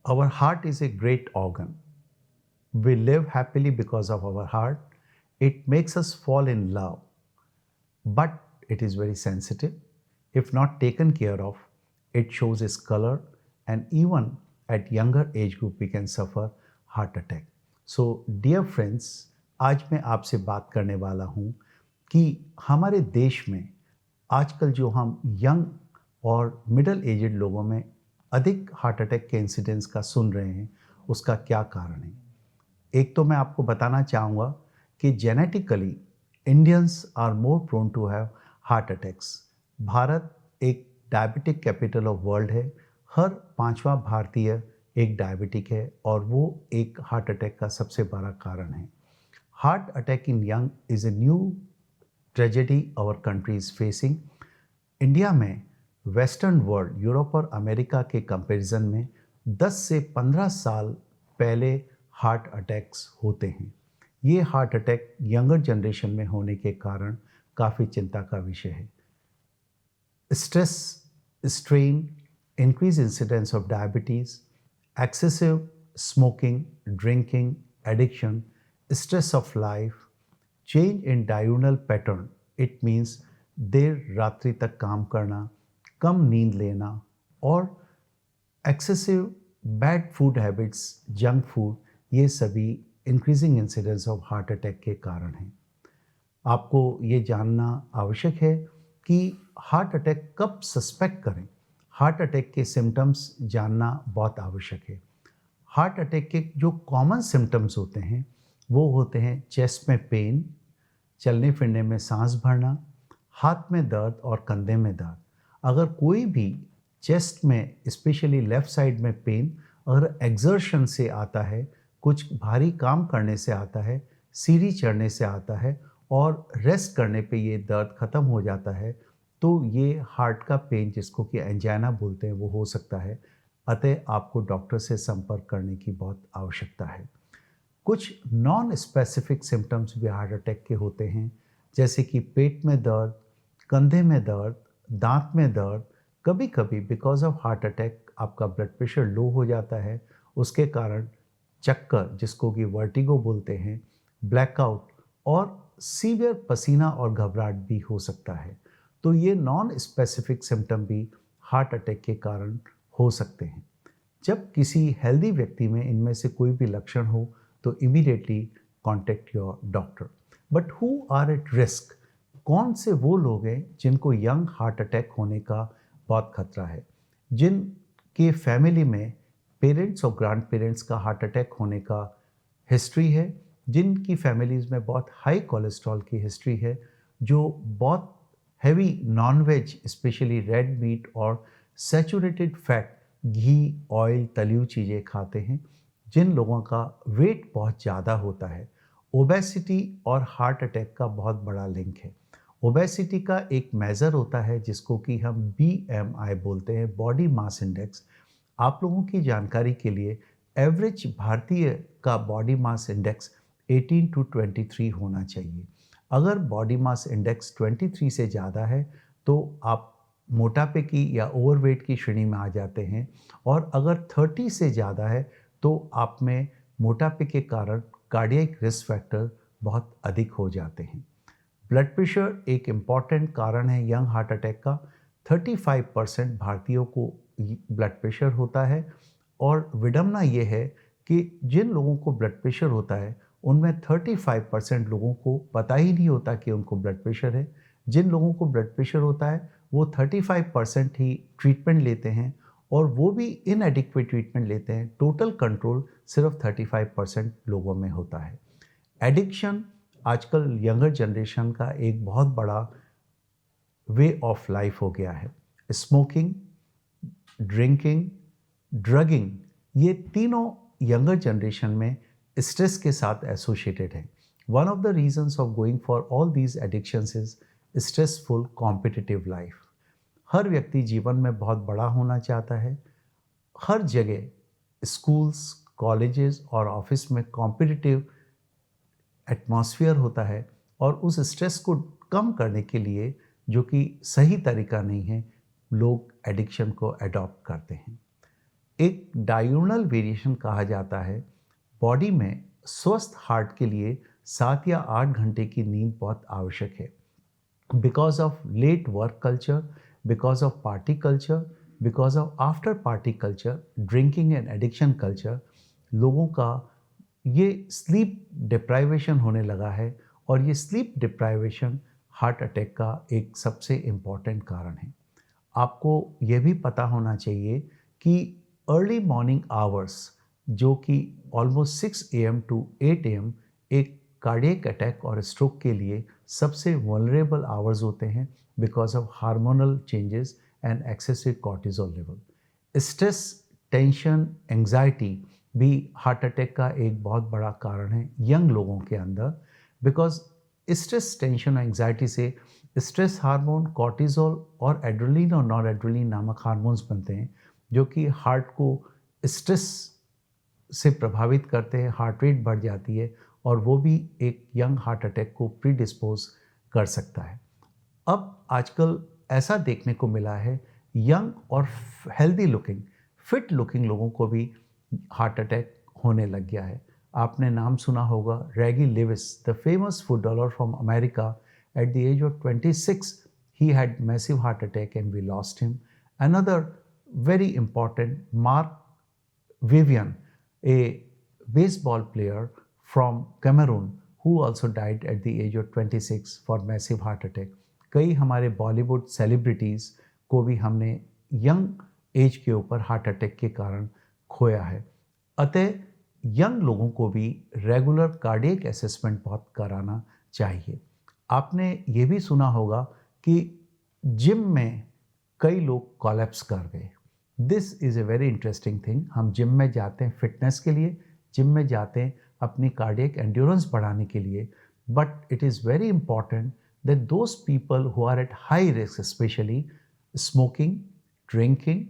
Our heart is a great organ. We live happily because of our heart. It makes us fall in love, but it is very sensitive. If not taken care of, it shows its color, and even at younger age group we can suffer heart attack. So dear friends, आज मैं आपसे बात करने वाला हूँ कि हमारे देश में आजकल जो हम यंग और मिडिल एजेड लोगों में अधिक हार्ट अटैक के इंसिडेंट्स का सुन रहे हैं, उसका क्या कारण है। एक तो मैं आपको बताना चाहूँगा कि genetically Indians are more prone to have heart attacks. Bharat एक डायबिटिक कैपिटल ऑफ वर्ल्ड है। हर पांचवा भारतीय एक डायबिटिक है और वो एक हार्ट अटैक का सबसे बड़ा कारण है। Heart attack in young is a new tragedy our country is facing. India में वेस्टर्न वर्ल्ड, यूरोप और अमेरिका के कंपैरिजन में 10 से 15 साल पहले हार्ट अटैक्स होते हैं। ये हार्ट अटैक यंगर जनरेशन में होने के कारण काफ़ी चिंता का विषय है। Stress, strain, increased incidence of diabetes, excessive smoking, drinking, addiction, stress of life, change in diurnal pattern, it means देर रात्रि तक काम करना, कम नींद लेना और excessive bad food habits, junk food, ये सभी increasing incidence of heart attack के कारण हैं। आपको ये जानना आवश्यक है कि हार्ट अटैक कब सस्पेक्ट करें। हार्ट अटैक के सिम्टम्स जानना बहुत आवश्यक है। हार्ट अटैक के जो कॉमन सिम्टम्स होते हैं वो होते हैं चेस्ट में पेन, चलने फिरने में सांस भरना, हाथ में दर्द और कंधे में दर्द। अगर कोई भी चेस्ट में स्पेशली लेफ़्ट साइड में पेन अगर एक्सर्शन से आता है, कुछ भारी काम करने से आता है, सीढ़ी चढ़ने से आता है और रेस्ट करने पे ये दर्द ख़त्म हो जाता है, तो ये हार्ट का पेन जिसको कि एंजाइना बोलते हैं वो हो सकता है। अतः आपको डॉक्टर से संपर्क करने की बहुत आवश्यकता है। कुछ नॉन स्पेसिफिक सिम्टम्स भी हार्ट अटैक के होते हैं, जैसे कि पेट में दर्द, कंधे में दर्द, दांत में दर्द। कभी कभी बिकॉज ऑफ हार्ट अटैक आपका ब्लड प्रेशर लो हो जाता है, उसके कारण चक्कर जिसको कि वर्टिगो बोलते हैं, ब्लैकआउट और सीवियर पसीना और घबराहट भी हो सकता है। तो ये नॉन स्पेसिफिक सिम्टम भी हार्ट अटैक के कारण हो सकते हैं। जब किसी हेल्दी व्यक्ति में इनमें से कोई भी लक्षण हो तो immediately contact your doctor. But who are at risk? कौन से वो लोग हैं जिनको यंग हार्ट अटैक होने का बहुत खतरा है? जिनके फैमिली में पेरेंट्स और ग्रैंड पेरेंट्स का हार्ट अटैक होने का हिस्ट्री है, जिनकी फैमिलीज़ में बहुत हाई कोलेस्ट्रॉल की हिस्ट्री है, जो बहुत heavy non veg specially red meat और सैचुरेटेड फैट, घी, ऑयल, तली हुई चीज़ें खाते हैं, जिन लोगों का वेट बहुत ज़्यादा होता है। ओबेसिटी और हार्ट अटैक का बहुत बड़ा लिंक है। ओबेसिटी का एक मेज़र होता है जिसको कि हम BMI बोलते हैं, बॉडी मास इंडेक्स। आप लोगों की जानकारी के लिए एवरेज भारतीय का बॉडी मास इंडेक्स 18 to 23 होना चाहिए। अगर बॉडी मास इंडेक्स 23 से ज़्यादा है तो आप मोटापे की या ओवरवेट की श्रेणी में आ जाते हैं, और अगर 30 से ज़्यादा है तो आप में मोटापे के कारण कार्डियक रिस्क फैक्टर बहुत अधिक हो जाते हैं। ब्लड प्रेशर एक इम्पॉर्टेंट कारण है यंग हार्ट अटैक का। 35% भारतीयों को ब्लड प्रेशर होता है, और विडंबना ये है कि जिन लोगों को ब्लड प्रेशर होता है उनमें 35% लोगों को पता ही नहीं होता कि उनको ब्लड प्रेशर है। जिन लोगों को ब्लड प्रेशर होता है वो 35% ही ट्रीटमेंट लेते हैं, और वो भी इनएडिक्वेट ट्रीटमेंट लेते हैं। टोटल कंट्रोल सिर्फ 35% लोगों में होता है। एडिक्शन आजकल यंगर जनरेशन का एक बहुत बड़ा वे ऑफ लाइफ हो गया है। स्मोकिंग, ड्रिंकिंग, ड्रगिंग, ये तीनों यंगर जनरेशन में स्ट्रेस के साथ एसोसिएटेड है। One of the reasons of going for all these addictions is stressful competitive life. हर व्यक्ति जीवन में बहुत बड़ा होना चाहता है। हर जगह स्कूल्स, कॉलेजेस और ऑफिस में कॉम्पिटिटिव एटमॉस्फेयर होता है, और उस स्ट्रेस को कम करने के लिए, जो कि सही तरीका नहीं है, लोग एडिक्शन को अडॉप्ट करते हैं। एक डायurnal वेरिएशन कहा जाता है। बॉडी में स्वस्थ हार्ट के लिए 7 या 8 घंटे की नींद बहुत आवश्यक है। Because of late work culture, because of party culture, because of after party culture, drinking and addiction culture, लोगों का ये स्लीप डिप्राइवेशन होने लगा है और ये स्लीप डिप्राइवेशन हार्ट अटैक का एक सबसे इम्पॉर्टेंट कारण है। आपको ये भी पता होना चाहिए कि अर्ली मॉर्निंग आवर्स, जो कि ऑलमोस्ट 6 AM to 8 AM, एक कार्डियक अटैक और स्ट्रोक के लिए सबसे वल्नरेबल आवर्स होते हैं because of hormonal changes and excessive cortisol level. Stress, tension, anxiety भी हार्ट अटैक का एक बहुत बड़ा कारण है यंग लोगों के अंदर। बिकॉज स्ट्रेस, टेंशन और एंग्जाइटी से स्ट्रेस हार्मोन, कॉर्टिजोल और एड्रेनलिन और नॉन एड्रेनलिन नामक हार्मोन्स बनते हैं जो कि हार्ट को स्ट्रेस से प्रभावित करते हैं, हार्ट रेट बढ़ जाती है और वो भी एक यंग हार्ट अटैक को प्रीडिस्पोज कर सकता है। अब आजकल ऐसा देखने को मिला है यंग और हेल्दी लुकिंग, फिट लुकिंग लोगों को भी हार्ट अटैक होने लग गया है। आपने नाम सुना होगा Reggie Lewis, the famous footballer from America. At the age of 26, he had massive heart attack and we lost him. Another very important, Mark Vivian, a baseball player from Cameroon, who also died at the age of 26 for massive heart attack. कई हमारे Bollywood celebrities को भी हमने young age के ऊपर heart attack के कारण खोया है। अतः यंग लोगों को भी रेगुलर कार्डियक असेसमेंट बहुत कराना चाहिए। आपने ये भी सुना होगा कि जिम में कई लोग कोलैप्स कर गए। This is a very interesting thing. हम जिम में जाते हैं फिटनेस के लिए, जिम में जाते हैं अपनी कार्डियक एंड्योरेंस बढ़ाने के लिए, but it is very important that those people who are at high risk, specially smoking, drinking,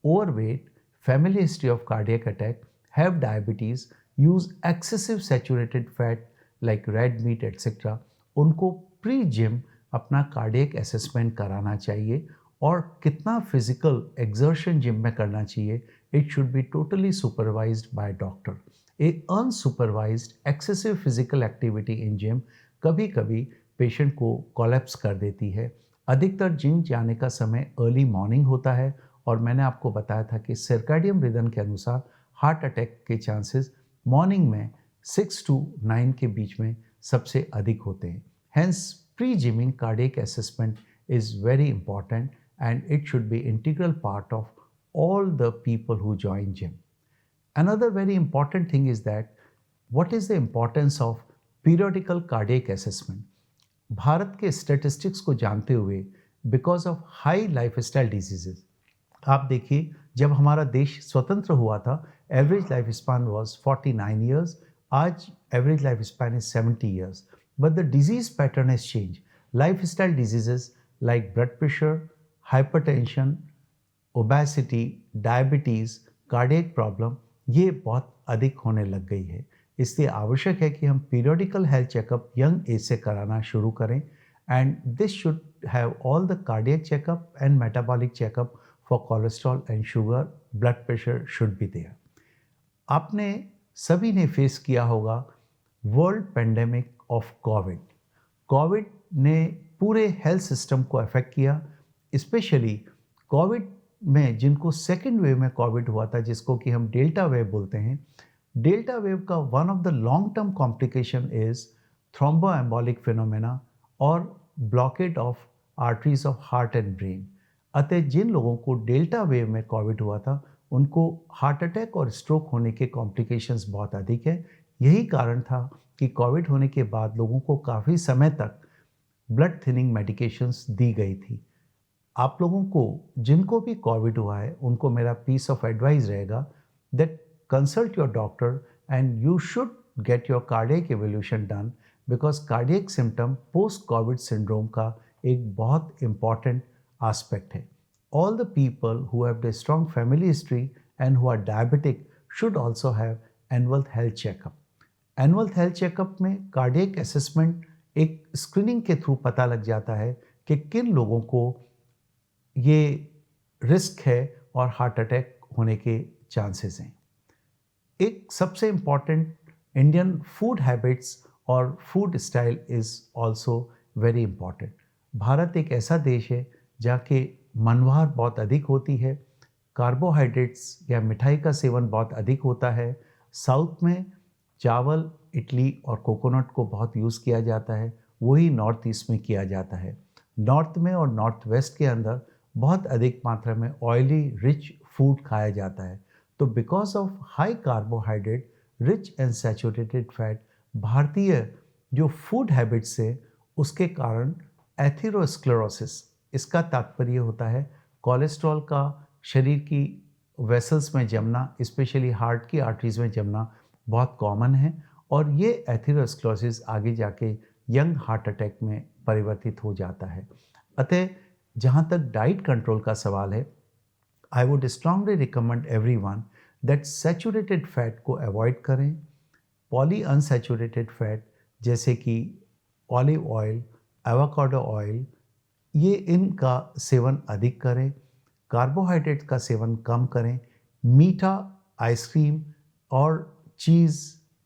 overweight, family history of cardiac attack, have diabetes, use excessive saturated fat like red meat etcetera, उनको pre gym अपना cardiac assessment कराना चाहिए। और कितना physical exertion gym में करना चाहिए, it should be totally supervised by doctor. A unsupervised excessive physical activity in gym कभी कभी पेशेंट को कोलैप्स कर देती है। अधिकतर जिम जाने का समय अर्ली मॉर्निंग होता है और मैंने आपको बताया था कि सर्कैडियन रिदम के अनुसार हार्ट अटैक के चांसेस मॉर्निंग में 6 to 9 के बीच में सबसे अधिक होते हैं। Hence, pre-gymming cardiac assessment is very important and it should be integral part of all the people who join gym. Another very important thing is that what is the importance of periodical cardiac assessment? Bharat के statistics को जानते हुए because of high lifestyle diseases, आप देखिए जब हमारा देश स्वतंत्र हुआ था average life span was 49 years, आज average life span is 70 years, but the disease pattern has change. Lifestyle diseases like blood pressure, hypertension, obesity, diabetes, cardiac problem, ये बहुत अधिक होने लग गई है। इसलिए आवश्यक है कि हम periodical health checkup young age से कराना शुरू करें and this should have all the cardiac checkup and metabolic checkup for cholesterol and sugar, blood pressure should be there. आपने सभी ने फेस किया होगा world pandemic of Covid. Covid ने पूरे हेल्थ सिस्टम को अफेक्ट किया, स्पेशली कोविड में जिनको सेकेंड वेव में कोविड हुआ था, जिसको कि हम डेल्टा वेव बोलते हैं। डेल्टा वेव का one of the long term complication is thromboembolic phenomena और blockage of arteries of heart and brain. अतः जिन लोगों को डेल्टा वेव में कोविड हुआ था उनको हार्ट अटैक और स्ट्रोक होने के कॉम्प्लिकेशंस बहुत अधिक है। यही कारण था कि कोविड होने के बाद लोगों को काफ़ी समय तक ब्लड थिनिंग मेडिकेशंस दी गई थी। आप लोगों को जिनको भी कोविड हुआ है उनको मेरा पीस ऑफ एडवाइस रहेगा that consult your doctor and you should get your cardiac evolution done, because cardiac symptom post Covid syndrome का एक बहुत इम्पॉर्टेंट आस्पेक्ट है। All the people who have the strong family history and who are diabetic should also have annual health checkup. Annual health checkup में cardiac assessment एक screening के through पता लग जाता है कि किन लोगों को ये रिस्क है और हार्ट अटैक होने के चांसेस हैं। एक सबसे इम्पॉर्टेंट इंडियन फूड हैबिट्स और food style is also very important. Bharat एक ऐसा देश है जहाँ के मनवार बहुत अधिक होती है, कार्बोहाइड्रेट्स या मिठाई का सेवन बहुत अधिक होता है। साउथ में चावल, इडली और कोकोनट को बहुत यूज़ किया जाता है, वही नॉर्थ ईस्ट में किया जाता है। नॉर्थ में और नॉर्थ वेस्ट के अंदर बहुत अधिक मात्रा में ऑयली रिच फूड खाया जाता है। तो because of high carbohydrate, rich and saturated fat, भारतीय जो फूड हैबिट्स है उसके कारण एथेरोस्क्लेरोसिस, इसका तात्पर्य होता है कोलेस्ट्रॉल का शरीर की वेसल्स में जमना, स्पेशली हार्ट की आर्टरीज में जमना बहुत कॉमन है, और ये एथेरोस्क्लेरोसिस आगे जाके यंग हार्ट अटैक में परिवर्तित हो जाता है। अतः जहाँ तक डाइट कंट्रोल का सवाल है, I would strongly recommend everyone that saturated fat को अवॉइड करें। पॉली अनसैचुरेटेड फैट जैसे कि ऑलिव ऑयल, एवोकाडो ऑयल, ये इनका सेवन अधिक करें। कार्बोहाइड्रेट का सेवन कम करें। मीठा, आइसक्रीम और चीज़,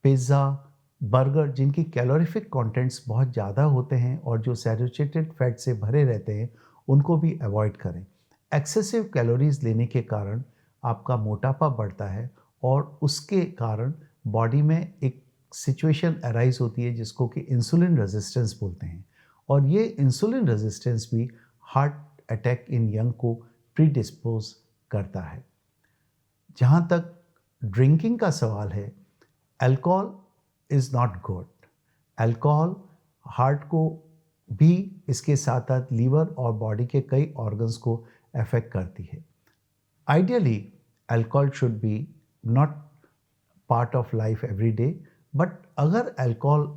पिज़्ज़ा, बर्गर जिनकी कैलोरीफिक कंटेंट्स बहुत ज़्यादा होते हैं और जो सैचुरेटेड फैट से भरे रहते हैं, उनको भी अवॉइड करें। एक्सेसिव कैलोरीज लेने के कारण आपका मोटापा बढ़ता है और उसके कारण बॉडी में एक सिचुएशन अराइज होती है जिसको कि इंसुलिन रेजिस्टेंस बोलते हैं, और ये इंसुलिन रेजिस्टेंस भी हार्ट अटैक इन यंग को प्रीडिस्पोज करता है। जहाँ तक ड्रिंकिंग का सवाल है, alcohol is not good. Alcohol heart को भी, इसके साथ साथ लीवर और बॉडी के कई ऑर्गन्स को अफेक्ट करती है। Ideally alcohol should be not part of life every day, but अगर अल्कोहल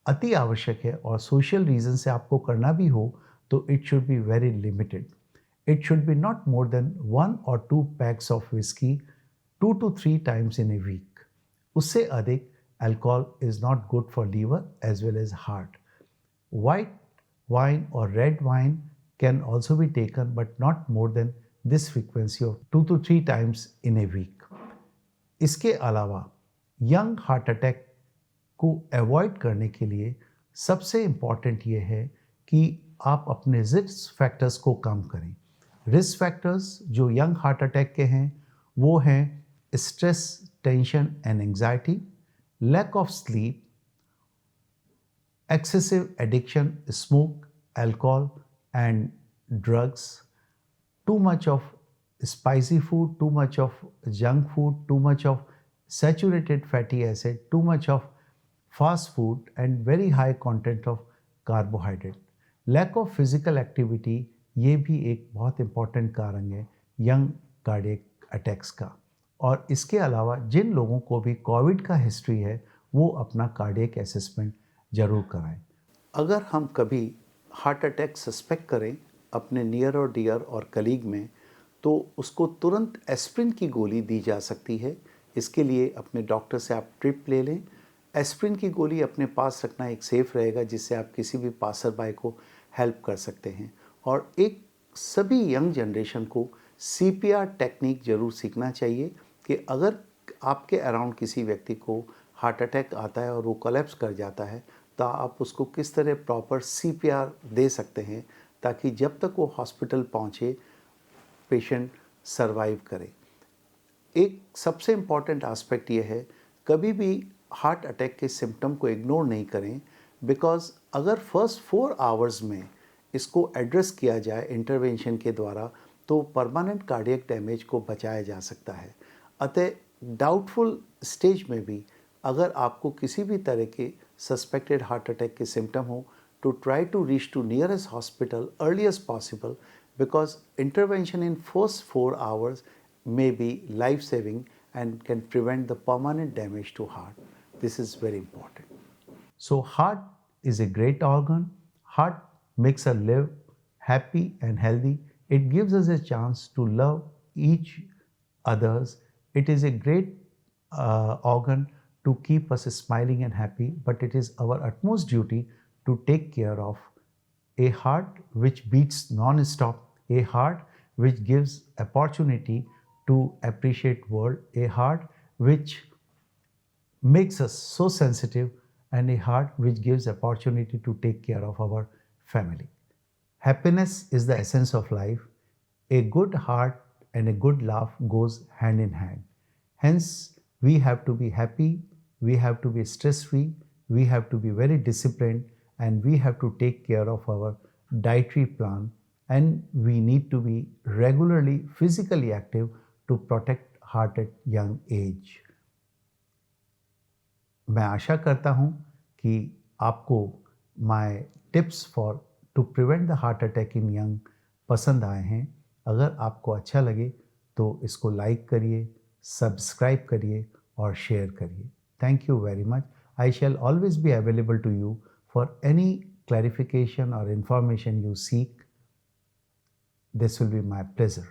अति आवश्यक है और सोशल रीज़न से आपको करना भी हो तो it should be very limited. It should be not more than 1 or 2 packs of whisky 2 to 3 times in a week. उससे अधिक alcohol is not good for liver as well as heart. White wine or red wine can also be taken, but not more than this frequency of 2 to 3 times in a week. इसके अलावा young heart attack को avoid करने के लिए सबसे important ये है कि आप अपने रिस्क फैक्टर्स को कम करें। रिस्क फैक्टर्स जो यंग हार्ट अटैक के हैं वो हैं stress, tension and anxiety, lack of sleep, excessive addiction, smoke, alcohol and drugs, too much of spicy food, too much of junk food, too much of saturated fatty acid, too much of fast food and very high content of carbohydrate. Lack of physical activity ये भी एक बहुत important कारण है young cardiac attacks का। और इसके अलावा जिन लोगों को भी कोविड का हिस्ट्री है वो अपना कार्डियक असेसमेंट ज़रूर कराएं। अगर हम कभी हार्ट अटैक सस्पेक्ट करें अपने नियर और डियर और कलीग में, तो उसको तुरंत एस्प्रिन की गोली दी जा सकती है। इसके लिए अपने डॉक्टर से आप ट्रिप ले लें। एस्प्रिन की गोली अपने पास रखना एक सेफ रहेगा, जिससे आप किसी भी पासर बाय को हेल्प कर सकते हैं। और एक सभी यंग जनरेशन को CPR टेक्निक ज़रूर सीखना चाहिए कि अगर आपके अराउंड किसी व्यक्ति को हार्ट अटैक आता है और वो कोलैप्स कर जाता है तो आप उसको किस तरह प्रॉपर CPR दे सकते हैं ताकि जब तक वो हॉस्पिटल पहुँचे पेशेंट सरवाइव करे। एक सबसे इम्पॉर्टेंट एस्पेक्ट ये है, कभी भी हार्ट अटैक के सिम्टम को इग्नोर नहीं करें, बिकॉज अगर फर्स्ट 4 आवर्स में इसको एड्रेस किया जाए इंटरवेंशन के द्वारा तो परमानेंट कार्डियक डैमेज को बचाया जा सकता है। अतः डाउटफुल स्टेज में भी अगर आपको किसी भी तरह के सस्पेक्टेड हार्ट अटैक के सिम्टम हो to try to reach to nearest hospital early as possible, because intervention in first 4 hours may be life saving and can prevent the permanent damage to heart. This is very important. So heart is a great organ. Heart makes us live happy and healthy. It gives us a chance to love each others. It is a great organ to keep us smiling and happy, but it is our utmost duty to take care of a heart which beats non-stop, a heart which gives opportunity to appreciate world, a heart which makes us so sensitive, and a heart which gives opportunity to take care of our family. Happiness is the essence of life. A good heart and a good laugh goes hand in hand. Hence, we have to be happy, we have to be stress free, we have to be very disciplined, and we have to take care of our dietary plan, and we need to be regularly physically active to protect heart at young age. मैं आशा करता हूँ कि आपको my tips for to prevent the heart attack in young पसंद आए हैं। अगर आपको अच्छा लगे तो इसको लाइक करिए, सब्सक्राइब करिए और शेयर करिए। Thank you very much. I shall always be available to you for any clarification or information you seek. This will be my pleasure.